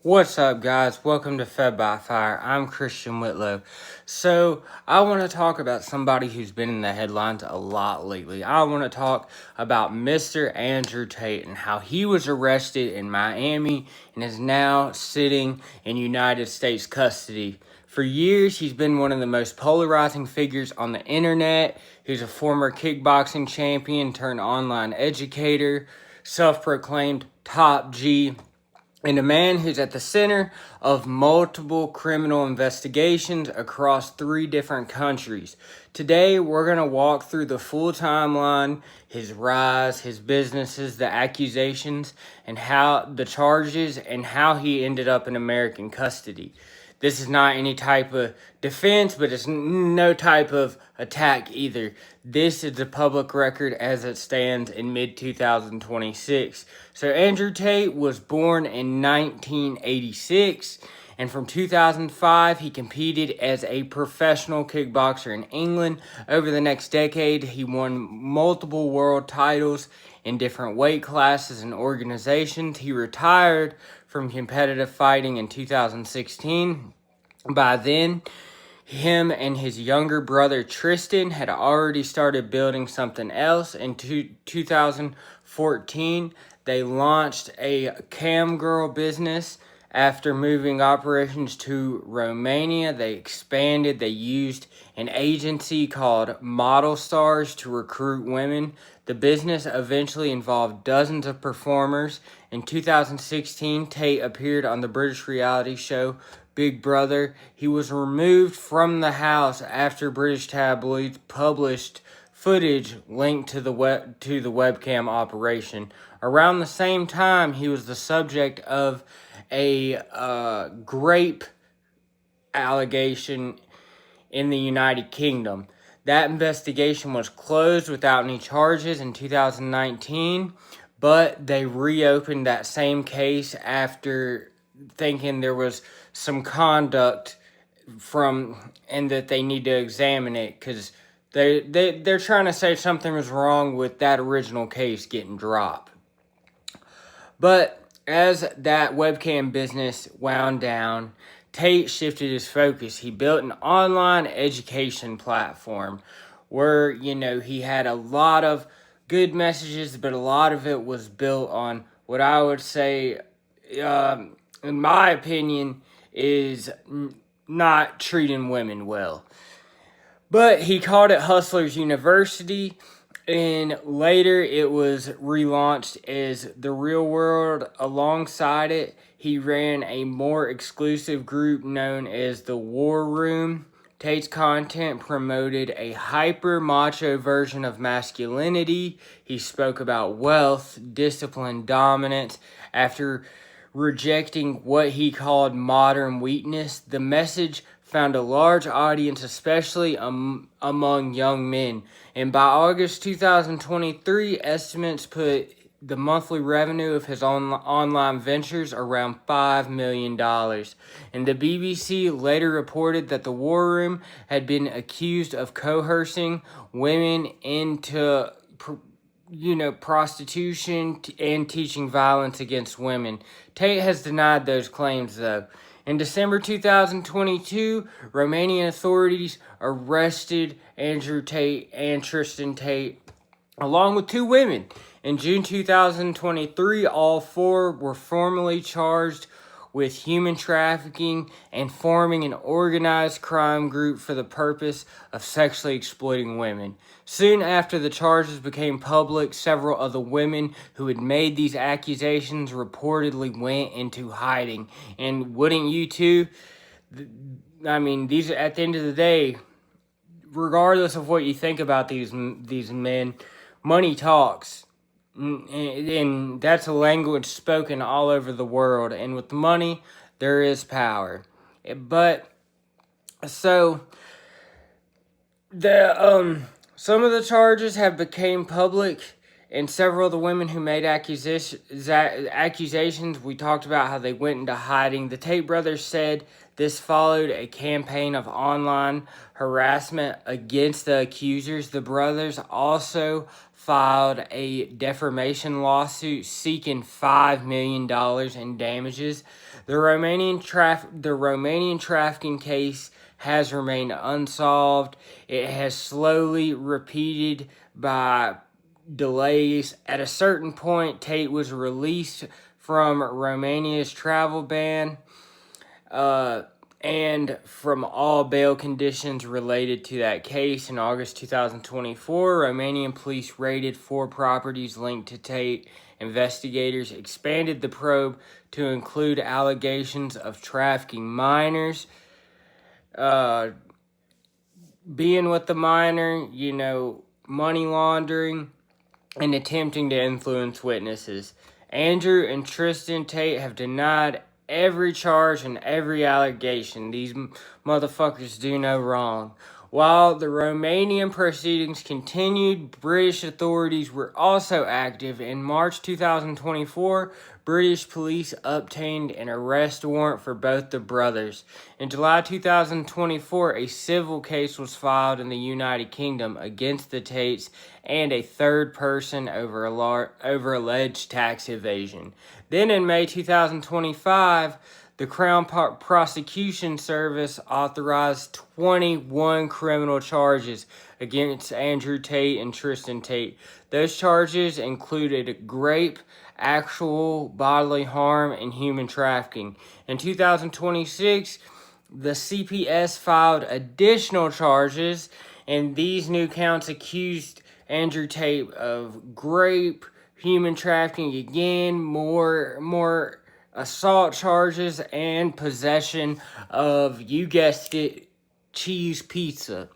What's up, guys? Welcome to Fed by Fire. I'm Christian Whitlow. So, I want to talk about somebody who's been in the headlines a lot lately. I want to talk about Mr. Andrew Tate and how he was arrested in Miami and is now sitting in United States custody. For years, he's been one of the most polarizing figures on the internet. He's a former kickboxing champion turned online educator, self-proclaimed top G, and a man who's at the center of multiple criminal investigations across 3 different countries. Today, we're going to walk through the full timeline, his rise, his businesses, the accusations, and how the charges, and how he ended up in American custody. This is not any type of defense, but it's no type of attack either. This is the public record as it stands in mid-2026. So Andrew Tate was born in 1986, and from 2005, he competed as a professional kickboxer in England. Over the next decade, he won multiple world titles in different weight classes and organizations. He retired from competitive fighting in 2016. By then, him and his younger brother Tristan had already started building something else. In 2014, they launched a cam girl business. After moving operations to Romania, they expanded. They used an agency called Model Stars to recruit women. The business eventually involved dozens of performers. In 2016, Tate appeared on the British reality show Big Brother. He was removed from the house after British tabloids published footage linked to the webcam operation. Around the same time, he was the subject of a grape allegation in the United Kingdom. That investigation was closed without any charges in 2019, but they reopened that same case after thinking there was some conduct and that they need to examine it, because they're trying to say something was wrong with that original case getting dropped. But as that webcam business wound down, Tate shifted his focus. He built an online education platform where, he had a lot of good messages, but a lot of it was built on what I would say, in my opinion, is not treating women well. But he called it Hustlers University, and later it was relaunched as The Real World. Alongside it, he ran a more exclusive group known as the War Room. Tate's content promoted a hyper-macho version of masculinity. He spoke about wealth, discipline, dominance. After rejecting what he called modern weakness, the message found a large audience, especially among young men. And by August 2023, estimates put the monthly revenue of his online ventures around $5 million. And the BBC later reported that the War Room had been accused of coercing women into prostitution and teaching violence against women. Tate has denied those claims, though. In December 2022, Romanian authorities arrested Andrew Tate and Tristan Tate, along with 2 women. In June 2023, all 4 were formally charged with human trafficking and forming an organized crime group for the purpose of sexually exploiting women. Soon after the charges became public, several of the women who had made these accusations reportedly went into hiding. And wouldn't you too? These, at the end of the day, regardless of what you think about these men, money talks. And that's a language spoken all over the world. And with money, there is power. But, so, some of the charges have become public, and several of the women who made accusations, we talked about how they went into hiding. The Tate brothers said This followed a campaign of online harassment against the accusers. The brothers also filed a defamation lawsuit seeking $5 million in damages. The Romanian trafficking case has remained unsolved. It has slowly repeated by delays. At a certain point, Tate was released from Romania's travel ban and from all bail conditions related to that case. In August 2024, Romanian police raided 4 properties linked to Tate. Investigators expanded the probe to include allegations of trafficking minors, being with the minor, money laundering, and attempting to influence witnesses. Andrew and Tristan Tate have denied every charge and every allegation. These motherfuckers do no wrong. While the Romanian proceedings continued, British authorities were also active. In March 2024, British police obtained an arrest warrant for both the brothers. In July 2024, a civil case was filed in the United Kingdom against the Tates and a third person over alleged tax evasion. Then in May 2025, the Crown Prosecution Service authorized 21 criminal charges against Andrew Tate and Tristan Tate. Those charges included rape, actual bodily harm, and human trafficking. In 2026, the CPS filed additional charges, and these new counts accused Andrew Tate of rape, human trafficking again, more assault charges, and possession of, you guessed it, cheese pizza.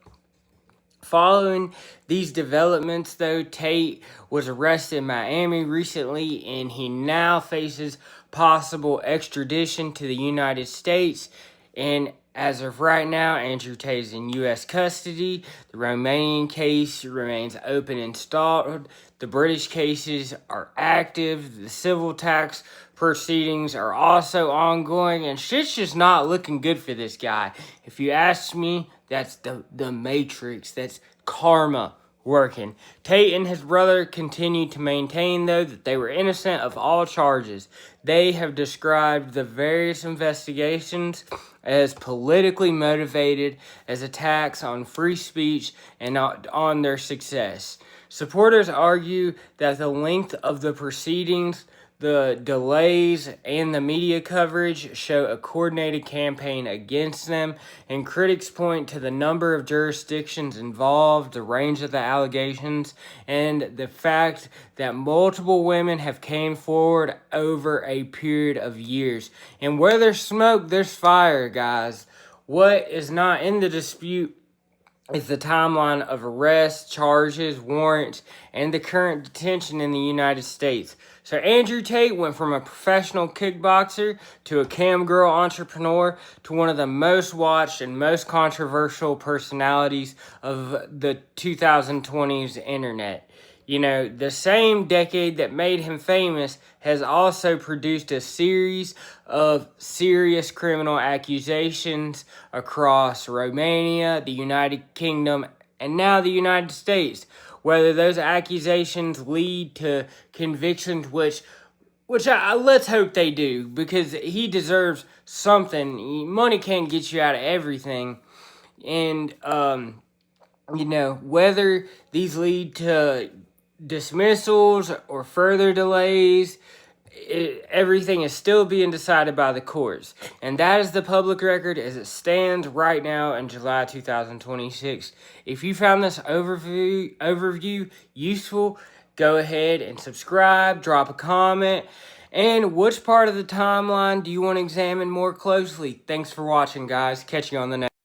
Following these developments, though, Tate was arrested in Miami recently, and he now faces possible extradition to the United States. And as of right now, Andrew Tate is in U.S. custody. The Romanian case remains open and stalled. The British cases are active. The civil tax proceedings are also ongoing. And shit's just not looking good for this guy. If you ask me, that's the Matrix. That's karma working. Tate and his brother continue to maintain, though, that they were innocent of all charges. They have described the various investigations as politically motivated, as attacks on free speech and on their success. Supporters argue that the length of the proceedings, the delays, and the media coverage show a coordinated campaign against them, and critics point to the number of jurisdictions involved, the range of the allegations, and the fact that multiple women have came forward over a period of years. And where there's smoke, there's fire, guys. What is not in the dispute is the timeline of arrests, charges, warrants, and the current detention in the United States. So Andrew Tate went from a professional kickboxer to a cam girl entrepreneur to one of the most watched and most controversial personalities of the 2020s internet. The same decade that made him famous has also produced a series of serious criminal accusations across Romania, the United Kingdom, and now the United States. Whether those accusations lead to convictions, which let's hope they do, because he deserves something. Money can't get you out of everything. And, whether these lead to dismissals or further delays, everything is still being decided by the courts. And that is the public record as it stands right now in July 2026. If you found this overview useful, go ahead and subscribe, drop a comment, and which part of the timeline do you want to examine more closely? Thanks for watching, guys. Catch you on the next.